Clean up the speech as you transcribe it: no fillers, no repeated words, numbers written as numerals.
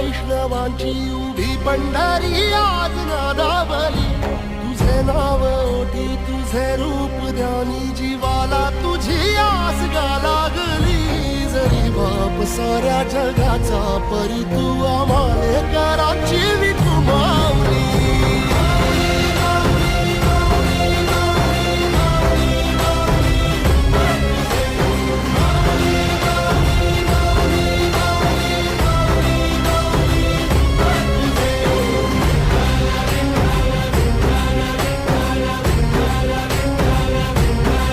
वैष्णवांची उभी पंढरी आज नादावली. तुझे नाव ओठी तुझे रूप ध्यानी जीवाला तुझी आस गा लागली. जरी बाप साऱ्या जगाचा परी तू आम्हाले कराची विठू माऊली.